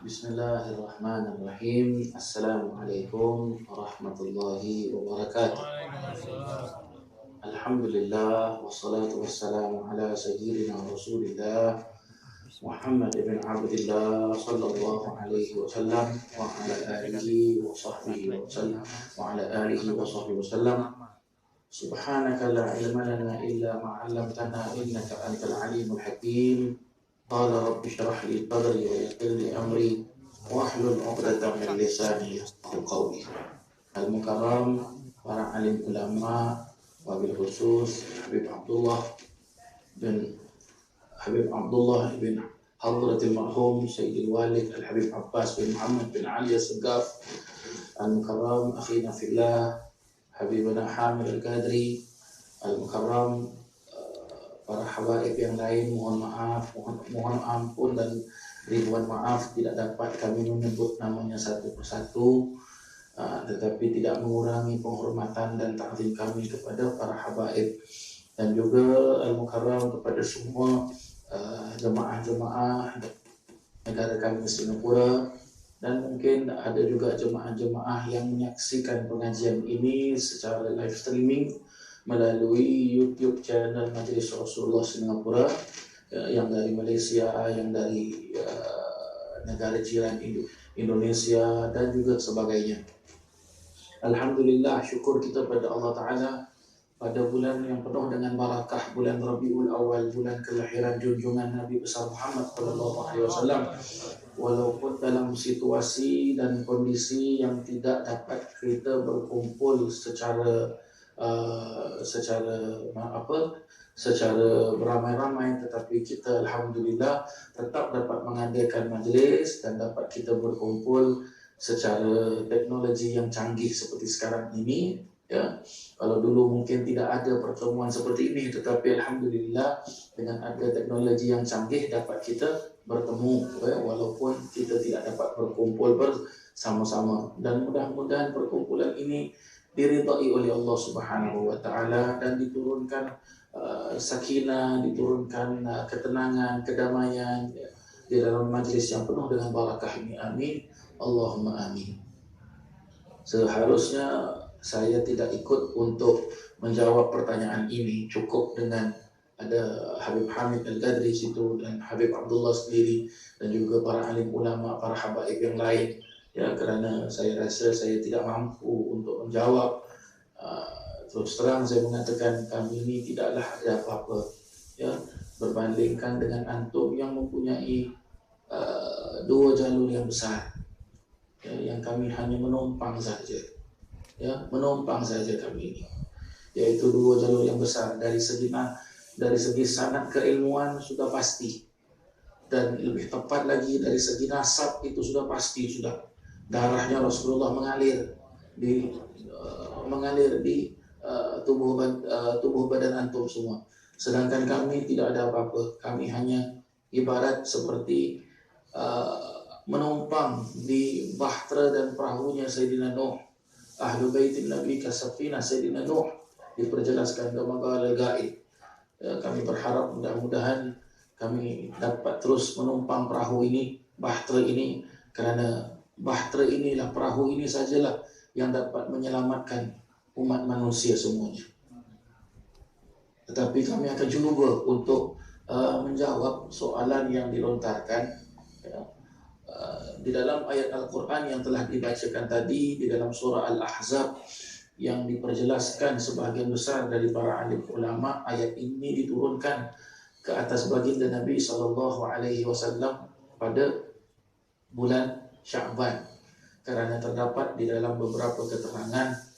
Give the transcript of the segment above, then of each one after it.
Bismillahirrahmanirrahim. Assalamualaikum warahmatullahi wabarakatuh. Alhamdulillah wassalatu wassalamu ala sayyidina Rasulillah Muhammad ibn Abdullah sallallahu alaihi wasallam wa ala alihi wa sahbihi wasallam wa ala alihi wa sahbihi wasallam. Subhanaka la ilma lana illa ma 'allamtana innaka antal alimul hakim. Qala rabbi shrah li sadri wa yassir li amri wahlul 'uqdatam min lisani yafqahu qawli. Al-Mukarram, para alim ulama, wabil khusus Habib Abdullah bin Hadratil Marhum Sayyidil Walid Al-Habib Abbas bin Muhammad bin Ali As-Segaf, Al-Mukarram akhina fillah Habibana Hamid Al-Qadri, Al-Mukarram, para habaib yang lain, mohon ampun dan ribuan maaf tidak dapat kami menyebut namanya satu persatu, tetapi tidak mengurangi penghormatan dan takzim kami kepada para habaib dan juga Al-Mukarram kepada semua jemaah-jemaah negara kami Singapura, dan mungkin ada juga jemaah-jemaah yang menyaksikan pengajian ini secara live streaming melalui YouTube channel Majelis Rasulullah Singapura, yang dari Malaysia, yang dari negara jiran Indonesia dan juga sebagainya. Alhamdulillah, syukur kita pada Allah Ta'ala pada bulan yang penuh dengan barakah, bulan Rabiul Awal, bulan kelahiran junjungan Nabi besar Muhammad SAW. Walaupun dalam situasi dan kondisi yang tidak dapat kita berkumpul secara beramai-ramai, tetapi kita alhamdulillah tetap dapat mengadakan majlis dan dapat kita berkumpul secara teknologi yang canggih seperti sekarang ini, ya. Kalau dulu mungkin tidak ada pertemuan seperti ini, tetapi alhamdulillah dengan ada teknologi yang canggih dapat kita bertemu, ya, walaupun kita tidak dapat berkumpul bersama-sama. Dan mudah-mudahan perkumpulan ini diridai oleh Allah Subhanahu wa Ta'ala dan diturunkan sakinah, diturunkan ketenangan, kedamaian, ya, di dalam majlis yang penuh dengan barakah ini. Amin, Allahumma amin. Seharusnya saya tidak ikut untuk menjawab pertanyaan ini, cukup dengan ada Habib Hamid Al-Qadri situ dan Habib Abdullah sendiri dan juga para alim ulama, para habaib yang lain, ya, kerana saya rasa saya tidak mampu untuk menjawab. Terus terang saya mengatakan kami ini tidaklah ada apa-apa, ya, berbandingkan dengan antum yang mempunyai dua jalur yang besar, ya, yang kami hanya menumpang saja, ya, menumpang saja kami ini, yaitu dua jalur yang besar. Dari segi sanad keilmuan sudah pasti, dan lebih tepat lagi dari segi nasab itu sudah pasti, sudah darahnya Rasulullah mengalir di tubuh badan antum semua. Sedangkan kami tidak ada apa-apa, kami hanya ibarat seperti menumpang di bahtera dan perahunya Sayyidina Nuh. Ahlu baitin Nabi kasafina Sayyidina Nuh, diperjelaskan kama qala al-ghaib. Kami berharap mudah-mudahan kami dapat terus menumpang perahu ini, bahtera ini, kerana bahtera inilah, perahu ini sajalah yang dapat menyelamatkan umat manusia semuanya. Tetapi kami akan cuba untuk menjawab soalan yang dilontarkan, ya, di dalam ayat Al-Quran yang telah dibacakan tadi, di dalam surah Al-Ahzab yang diperjelaskan sebahagian besar dari para alim ulama. Ayat ini diturunkan ke atas baginda Nabi SAW pada bulan Sya'ban, kerana terdapat di dalam beberapa keterangan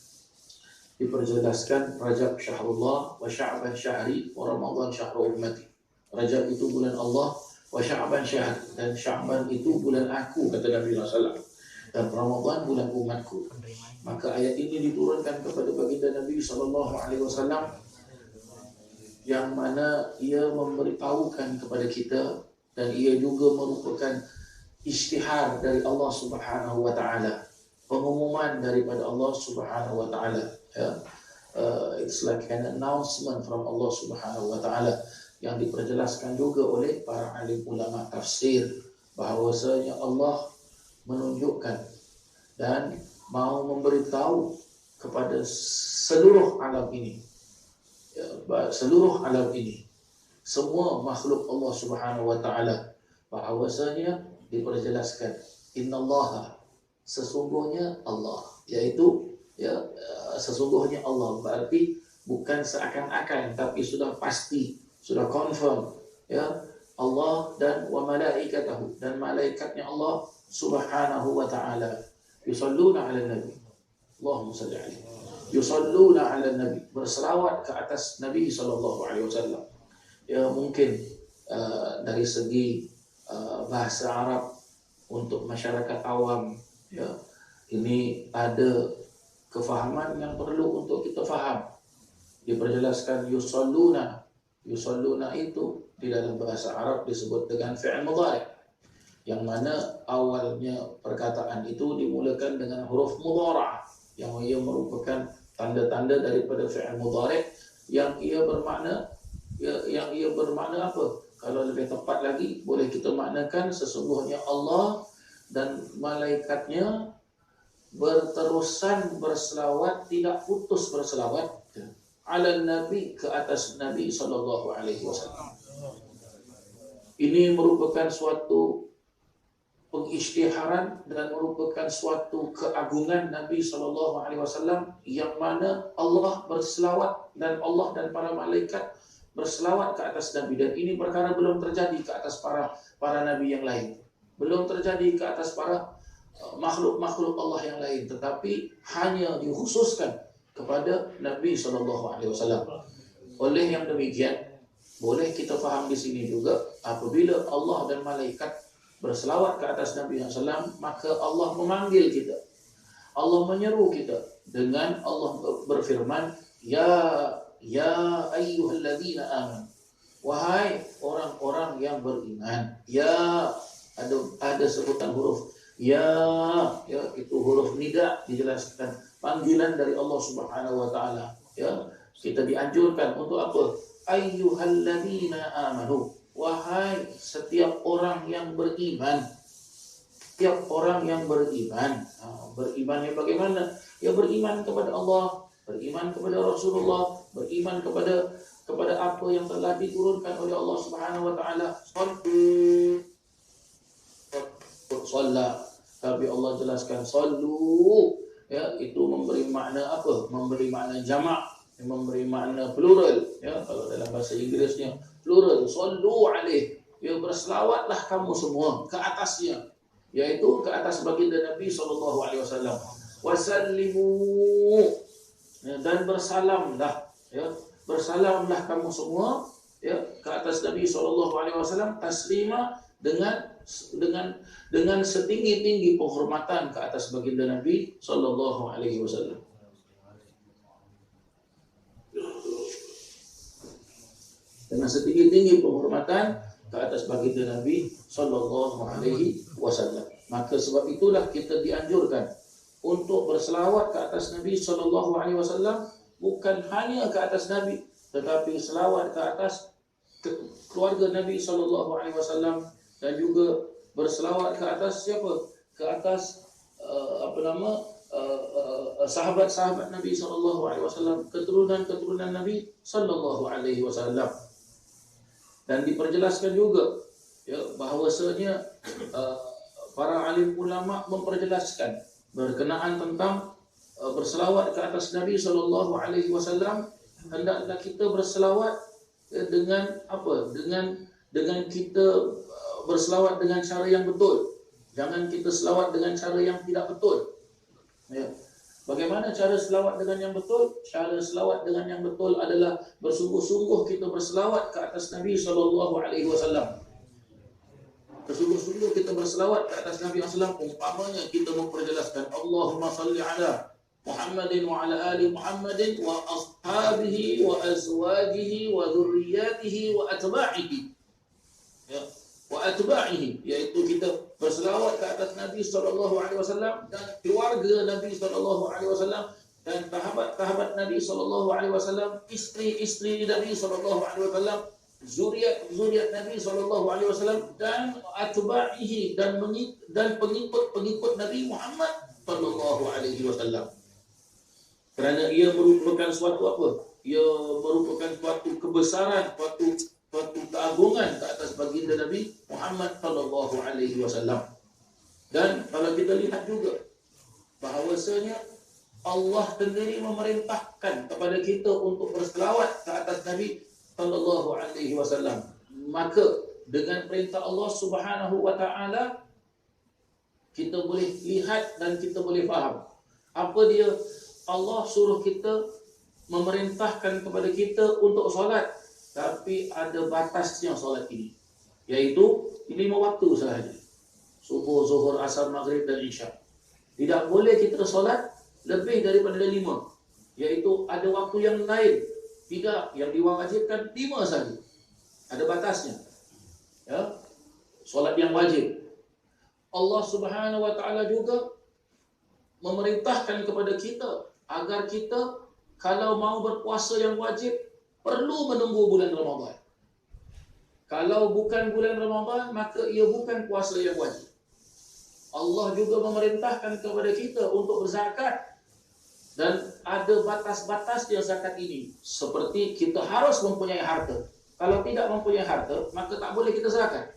diperjelaskan Rajab syahrullah wa Sya'ban syahri wa Ramadan syahru ummati. Rajab itu bulan Allah, wa Sya'ban syahr, dan Sya'ban itu bulan aku, kata Nabi SAW, dan Ramadan bulan umatku. Maka ayat ini diturunkan kepada baginda Nabi SAW, yang mana ia memberitahukan kepada kita, dan ia juga merupakan isytihar dari Allah Subhanahu wa Ta'ala, pengumuman daripada Allah Subhanahu wa Ta'ala, ya. It's like an announcement from Allah Subhanahu wa Ta'ala, yang diperjelaskan juga oleh para alim ulama tafsir, bahawasanya Allah menunjukkan dan mau memberitahu kepada seluruh alam ini, seluruh alam ini, semua makhluk Allah Subhanahu wa taala, bahawasanya diperjelaskan innallaha, sesungguhnya Allah, yaitu sesungguhnya Allah, berarti bukan seakan-akan tapi sudah pasti, sudah confirm, Allah dan wa malaikatahu, dan malaikatnya Allah Subhanahu wa taala yusalluna 'alan nabi. Allahumma salli alaihi. Yusalluna 'alan nabi, berselawat ke atas Nabi sallallahu alaihi wasallam. Mungkin dari segi bahasa Arab untuk masyarakat awam, ini ada kefahaman yang perlu untuk kita faham. Diperjelaskan yusalluna. Yusalluna itu di dalam bahasa Arab disebut dengan fi'il mudhari', yang mana awalnya perkataan itu dimulakan dengan huruf mudhara'ah, yang ia merupakan tanda-tanda daripada fi'il mudhari' yang ia bermakna apa? Kalau lebih tepat lagi, boleh kita maknakan sesungguhnya Allah dan malaikatnya berterusan berselawat, tidak putus berselawat ala Nabi, ke atas Nabi sallallahu alaihi wasallam. Ini merupakan suatu pengisytiharan dan merupakan suatu keagungan Nabi sallallahu alaihi wasallam, yang mana Allah berselawat dan Allah dan para malaikat berselawat ke atas Nabi, dan ini perkara belum terjadi ke atas para nabi yang lain, belum terjadi ke atas para makhluk-makhluk Allah yang lain, tetapi hanya dikhususkan kepada Nabi SAW. Oleh yang demikian, boleh kita faham di sini juga, apabila Allah dan malaikat berselawat ke atas Nabi SAW, maka Allah memanggil kita, Allah menyeru kita dengan Allah berfirman, ya ayyuhalladzina amanu, wahai orang-orang yang beriman. Ada sebutan huruf ya, itu huruf nida, dijelaskan panggilan dari Allah Subhanahu wa taala. Kita dianjurkan untuk apa? Ayyuhalladzina amanu, wahai setiap orang yang beriman. Setiap orang yang beriman. Berimannya bagaimana? Beriman kepada Allah, beriman kepada Rasulullah, beriman kepada apa yang telah diturunkan oleh Allah Subhanahu wa taala. Shalla, tapi Allah jelaskan sallu, itu memberi makna apa? Memberi makna jamak, memberi makna plural, kalau dalam bahasa Inggrisnya plural, sallu alaih, berselawatlah kamu semua ke atasnya, yaitu ke atas baginda Nabi sallallahu alaihi wasallam. Wasallimu, dan bersalamlah, bersalamlah kamu semua ke atas Nabi sallallahu alaihi wasallam, taslima, dengan setinggi-tinggi penghormatan ke atas baginda Nabi sallallahu alaihi wasallam. Dengan setinggi-tinggi penghormatan ke atas baginda Nabi sallallahu alaihi wasallam. Maka sebab itulah kita dianjurkan untuk berselawat ke atas Nabi sallallahu alaihi wasallam, bukan hanya ke atas Nabi, tetapi selawat ke atas keluarga Nabi sallallahu alaihi wasallam, dan juga berselawat ke atas siapa? Ke atas sahabat-sahabat Nabi sallallahu alaihi wasallam, keturunan Nabi sallallahu alaihi wasallam. Dan diperjelaskan juga bahawasanya para alim ulama memperjelaskan berkenaan tentang berselawat ke atas Nabi sallallahu alaihi wasallam. Hendaklah kita berselawat dengan apa? Dengan kita berselawat dengan cara yang betul. Jangan kita selawat dengan cara yang tidak betul. Bagaimana cara selawat dengan yang betul? Cara selawat dengan yang betul adalah bersungguh-sungguh kita berselawat ke atas Nabi sallallahu alaihi wasallam. Bersungguh-sungguh kita berselawat ke atas Nabi sallallahu alaihi wasallam. Umpamanya kita memperjelaskan Allahumma salli ala Muhammadin wa ala ali Muhammadin wa ashabihi wa azwajihi wa dzurriyyatihi wa atba'ihi. Wa atba'ihi, yaitu kita berselawat ke atas Nabi sallallahu alaihi wasallam dan keluarga Nabi sallallahu alaihi wasallam dan sahabat-sahabat Nabi sallallahu alaihi wasallam, istri-istri Nabi sallallahu alaihi wasallam, zuriat Nabi SAW dan atba'ihi dan pengikut Nabi Muhammad SAW. Kerana ia merupakan suatu apa? Ia merupakan suatu kebesaran, suatu keagungan ke atas baginda Nabi Muhammad SAW. Dan kalau kita lihat juga bahawasanya Allah sendiri memerintahkan kepada kita untuk berselawat ke atas Nabi SAW. Maka dengan perintah Allah Subhanahu wa taala kita boleh lihat dan kita boleh faham apa dia. Allah suruh kita, memerintahkan kepada kita untuk solat, tapi ada batasnya solat ini, iaitu 5 waktu sahaja: subuh, zuhur, asar, maghrib dan isya. Tidak boleh kita solat lebih daripada 5, iaitu ada waktu yang lain. Tidak, yang diwajibkan 5 saja. Ada batasnya. Ya, solat yang wajib. Allah Subhanahu wa taala juga memerintahkan kepada kita agar kita kalau mau berpuasa yang wajib perlu menunggu bulan Ramadan. Kalau bukan bulan Ramadan, maka ia bukan puasa yang wajib. Allah juga memerintahkan kepada kita untuk berzakat, dan ada batas-batasnya zakat ini. Seperti kita harus mempunyai harta. Kalau tidak mempunyai harta, maka tak boleh kita zakat.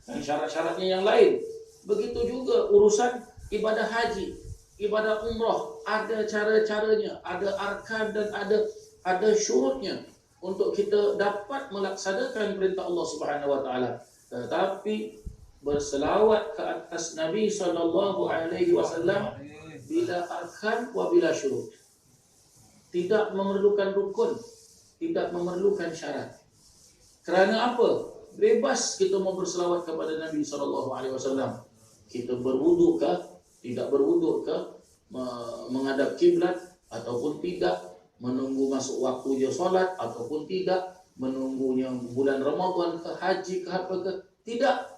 Dan syarat-syaratnya yang lain. Begitu juga urusan ibadah haji, ibadah umrah, ada cara-caranya, ada arkan dan ada syurutnya untuk kita dapat melaksanakan perintah Allah Subhanahu wa taala. Tetapi berselawat ke atas Nabi sallallahu alaihi wasallam bila arkan wa bila syurut. Tidak memerlukan rukun, tidak memerlukan syarat. Kerana apa? Bebas kita mau berselawat kepada Nabi SAW. Kita berwuduk ke, tidak berwuduk ke, menghadap kiblat ataupun tidak, menunggu masuk waktunya solat ataupun tidak, menunggunya bulan Ramadan ke, haji ke, apa ke, tidak.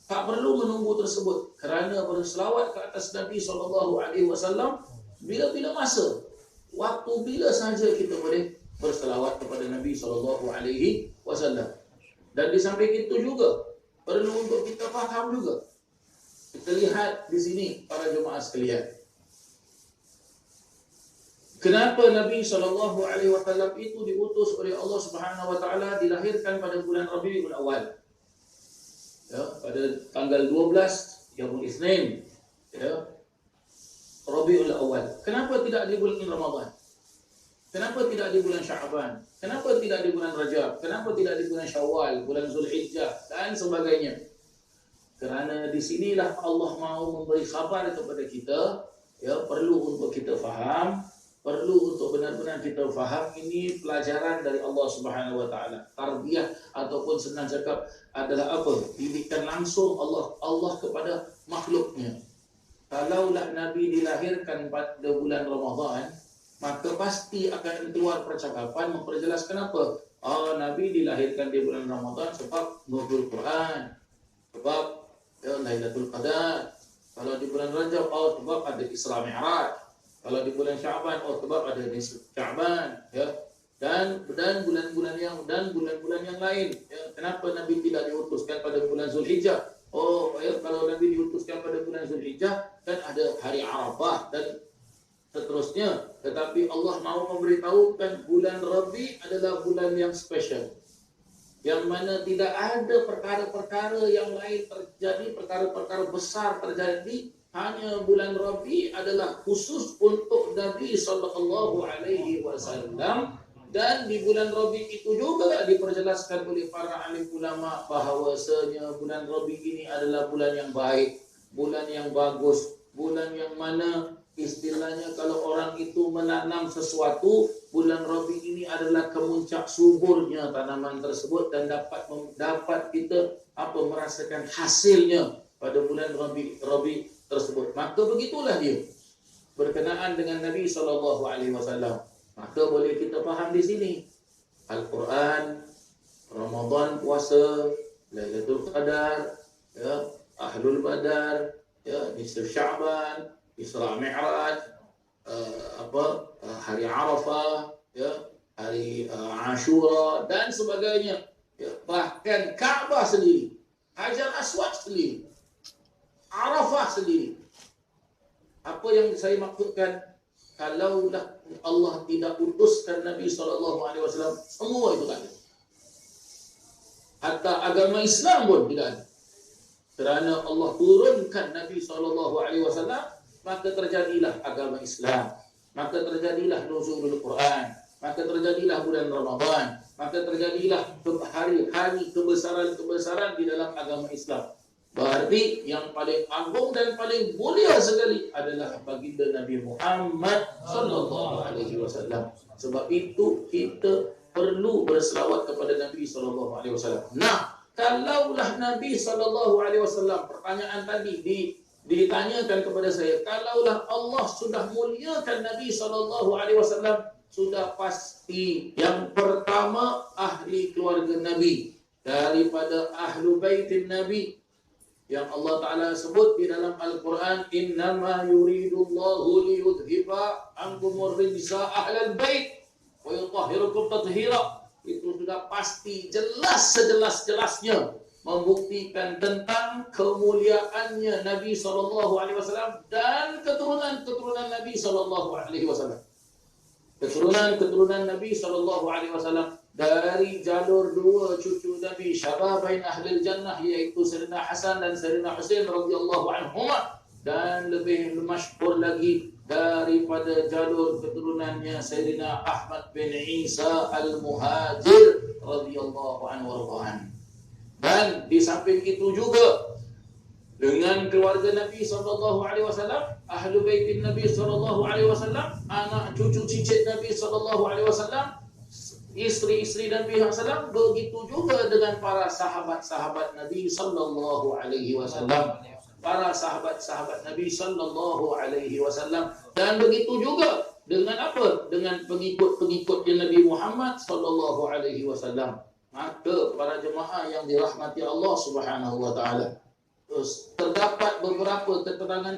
Tak perlu menunggu tersebut. Kerana berselawat ke atas Nabi SAW bila-bila masa, waktu bila sahaja kita boleh berselawat kepada Nabi SAW. Dan di samping itu juga perlu untuk kita faham juga. Kita lihat di sini para jemaah sekalian. Kenapa Nabi SAW itu diutus oleh Allah Subhanahu wa taala dilahirkan pada bulan Rabiul Awal? Ya, pada tanggal 12 Yaumul Isnin, ya, Rabiul Awal. Kenapa tidak di bulan Ramadan? Kenapa tidak di bulan Sya'ban? Kenapa tidak di bulan Rajab? Kenapa tidak di bulan Syawal, bulan Zulhijjah dan sebagainya? Kerana di sinilah Allah mau memberi khabar kepada kita, ya, perlu untuk kita faham, perlu untuk benar-benar kita faham ini pelajaran dari Allah Subhanahu wa taala. Tarbiyah ataupun senang cakap adalah apa? Didikan langsung Allah kepada makhluknya. Kalaulah Nabi dilahirkan pada bulan Ramadan, maka pasti akan keluar percakapan memperjelas kenapa. Nabi dilahirkan di bulan Ramadan sebab nuzul Quran, sebab Lailatul Qadar. Kalau di bulan Rajab, sebab ada Isra Mi'raj. Kalau di bulan Sya'ban, sebab ada Nisfu Sya'ban, ya. Dan bulan-bulan yang lain. Ya. Kenapa Nabi tidak diutuskan pada bulan Zulhijjah? Kalau Nabi diutuskan pada bulan Zulhijjah, kan ada hari Arafah dan seterusnya. Tetapi Allah mau memberitahukan bulan Rabi adalah bulan yang spesial, yang mana tidak ada perkara-perkara yang lain terjadi, perkara-perkara besar terjadi. Hanya bulan Rabi adalah khusus untuk Nabi sallallahu alaihi wasallam. Dan di bulan Rabi itu juga diperjelaskan oleh para alim ulama bahawasanya bulan Rabi ini adalah bulan yang baik, bulan yang bagus, bulan yang mana istilahnya kalau orang itu menanam sesuatu, bulan Rabi ini adalah kemuncak suburnya tanaman tersebut dan dapat kita merasakan hasilnya pada bulan Rabi tersebut. Maka begitulah dia berkenaan dengan Nabi SAW. Maka boleh kita faham di sini Al-Quran, Ramadan, puasa, Lailatul Qadar, ya, Ahlul Badar, ya, Nisfu Sya'ban, Isra Mi'raj, hari Arafah, ya, hari Ashura dan sebagainya. Ya, bahkan Ka'bah sendiri, Hajar Aswad sendiri, Arafah sendiri. Apa yang saya maksudkan, kalaulah Allah tidak utuskan Nabi SAW, semua itu tak ada. Hatta agama Islam pun tidak ada. Kerana Allah turunkan Nabi SAW, maka terjadilah agama Islam, maka terjadilah nuzulul Quran, maka terjadilah bulan Ramadan, maka terjadilah hari-hari kebesaran-kebesaran di dalam agama Islam. Berarti yang paling agung dan paling mulia sekali adalah baginda Nabi Muhammad sallallahu alaihi wasallam. Sebab itu kita perlu berselawat kepada Nabi sallallahu alaihi wasallam. Nah, kalaulah Nabi sallallahu alaihi wasallam, pertanyaan tadi ditanyakan kepada saya, kalaulah Allah sudah muliakan Nabi sallallahu alaihi wasallam, sudah pasti yang pertama ahli keluarga Nabi, daripada ahlu baitin Nabi, yang Allah Ta'ala sebut di dalam Al-Quran, innama yuridullahu liyudhiba ankumur rijsa ahlal bait wa yutahhirukum tathira. Itu sudah pasti, jelas sejelas-jelasnya membuktikan tentang kemuliaannya Nabi SAW dan keturunan Nabi SAW. Keturunan Nabi SAW dari jalur dua cucu Nabi, syababain ahlil jannah, yaitu Sayyidina Hasan dan Sayyidina Husain radhiyallahu anhuma, dan lebih masyhur lagi daripada jalur keturunannya Sayyidina Ahmad bin Isa al-Muhajir radhiyallahu anhu. Dan di samping itu juga dengan keluarga Nabi SAW, ahlu baitin Nabi SAW, anak cucu cicit Nabi SAW, istri-istri Nabi SAW, begitu juga dengan para sahabat-sahabat Nabi SAW, para sahabat-sahabat Nabi SAW, dan begitu juga dengan apa? Dengan pengikut-pengikutnya Nabi Muhammad SAW. Maka para jemaah yang dirahmati Allah Subhanahu wa taala, terus terdapat beberapa keterangan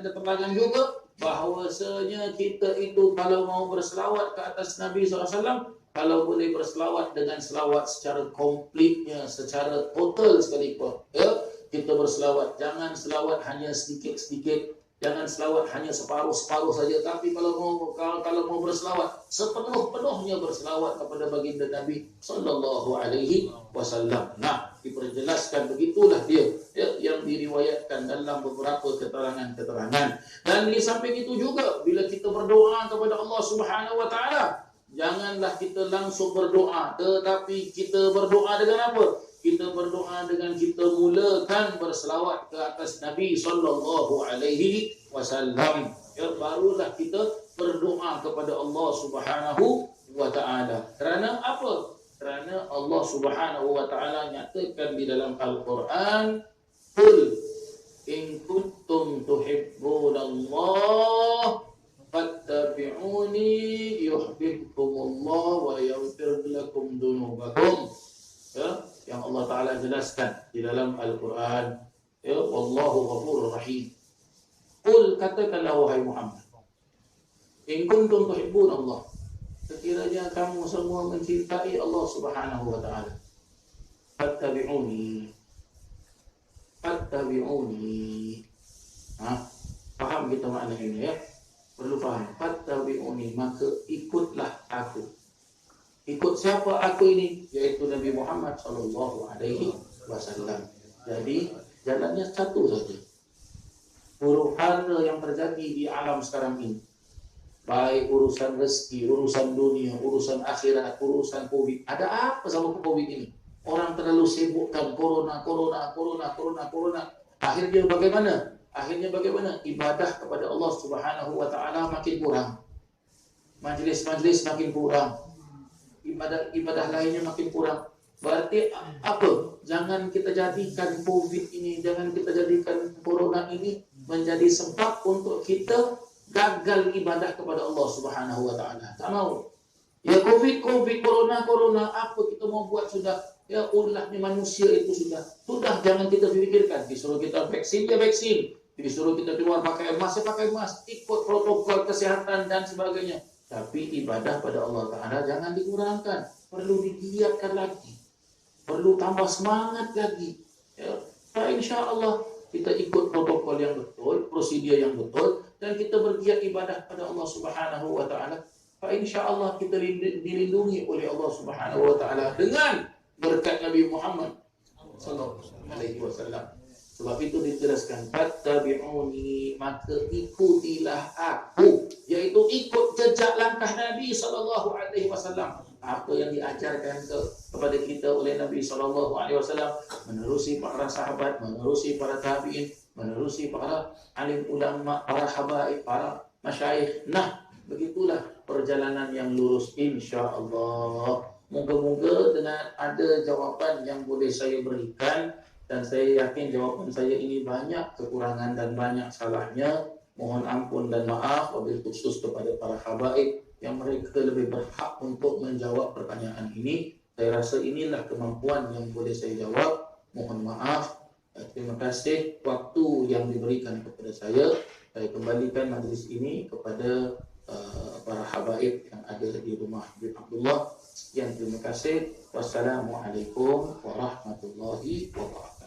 juga bahawasanya kita itu kalau mau berselawat ke atas Nabi SAW, kalau boleh berselawat dengan selawat secara komplitnya, secara total sekalipun, ya, kita berselawat. Jangan selawat hanya sedikit-sedikit, jangan selawat hanya separuh-separuh saja. Tapi kalau mau berselawat, sepenuh-penuhnya berselawat kepada baginda Nabi sallallahu alaihi wasallam. Nah, diperjelaskan begitulah dia, ya, yang diriwayatkan dalam beberapa keterangan-keterangan. Dan di samping itu juga, bila kita berdoa kepada Allah Subhanahu wa taala, janganlah kita langsung berdoa, tetapi kita berdoa dengan apa? Kita berdoa dengan kita mulakan berselawat ke atas Nabi sallallahu alaihi wasallam. Ya, barulah kita berdoa kepada Allah Subhanahu wa taala. Kerana apa? Kerana Allah Subhanahu wa taala nyatakan di dalam Al-Quran, "Qul in kuntum tuhibbunallah fattabi'uni yuhibbukumullah wa yaghfir lakum dzunubakum." Ya, yang Allah Taala jelaskan di dalam Al-Quran, ya, wallahu ghafurur rahim. Qul, katakanlah wahai Muhammad, in kuntum tuhibbunallah, sekiranya kamu semua mencintai Allah Subhanahu wa taala, fattabi'uni. Faham kita makna ini, ya? Perlu faham. Fattabi'uni, maka ikutlah aku. Ikut siapa aku ini? Yaitu Nabi Muhammad sallallahu alaihi wasallam. Jadi jalannya satu saja. Huru-hara yang terjadi di alam sekarang ini, baik urusan rezeki, urusan dunia, urusan akhirat, urusan Covid. Ada apa sama Covid ini? Orang terlalu sibukkan corona. Akhirnya bagaimana? Ibadah kepada Allah Subhanahu wa taala makin kurang. Majlis-majlis makin kurang. Ibadah lainnya makin kurang. Berarti apa? Jangan kita jadikan Covid ini, jangan kita jadikan corona ini menjadi sebab untuk kita gagal ibadah kepada Allah Subhanahu wa taala. Tak mau. Ya Covid, corona, apa kita mau buat sudah. Ya ulahnya manusia itu sudah jangan kita fikirkan. Disuruh kita vaksin, ya vaksin. Disuruh kita keluar pakai mask, ikut protokol kesehatan dan sebagainya. Tapi ibadah pada Allah Ta'ala jangan dikurangkan, perlu digiatkan lagi, perlu tambah semangat lagi. Ya. Nah, insya Allah kita ikut protokol yang betul, prosedur yang betul, dan kita bergiat ibadah pada Allah Subhanahu wa Ta'ala. Insya Allah kita dilindungi oleh Allah Subhanahu wa Ta'ala dengan berkat Nabi Muhammad sallallahu alaihi wasallam. Sebab itu dijelaskan, fattabi'uni, maka ikutilah aku, yaitu ikut jejak langkah Nabi sallallahu alaihi wasallam. Apa yang diajarkan kepada kita oleh Nabi sallallahu alaihi wasallam, menerusi para sahabat, menerusi para tabi'in, menerusi para alim ulama, para habaib, para masyayikh. Nah, begitulah perjalanan yang lurus insya-Allah. Moga-moga dengan ada jawaban yang boleh saya berikan, dan saya yakin jawapan saya ini banyak kekurangan dan banyak salahnya. Mohon ampun dan maaf, wabil khusus kepada para habaib yang mereka lebih berhak untuk menjawab pertanyaan ini. Saya rasa inilah kemampuan yang boleh saya jawab. Mohon maaf. Terima kasih waktu yang diberikan kepada saya. Saya kembalikan majlis ini kepada para habaib yang ada di rumah Habib Abdullah. Sekian, terima kasih. Wassalamualaikum warahmatullahi wabarakatuh.